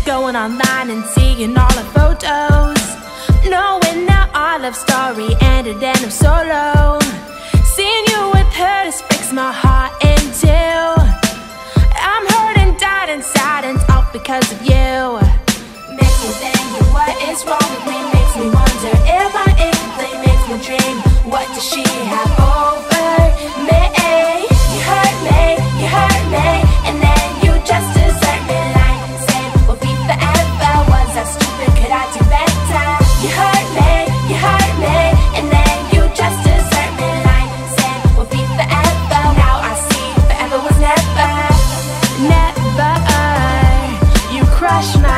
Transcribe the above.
Going online and seeing all the photos, knowing that our love story ended and I'm so alone. Seeing you with her just breaks my heart in two. I'm hurting, died inside, and it's all because of you. Makes me think, what is wrong with me? Makes me wonder, am I incomplete? Makes me dream, what does she have over me? You hurt me, and then you just desert me. Like saying we'll be forever. Was I stupid? Could I do better? You hurt me, and then you just desert me. Like saying we'll be forever. Now I see forever was never. You crush my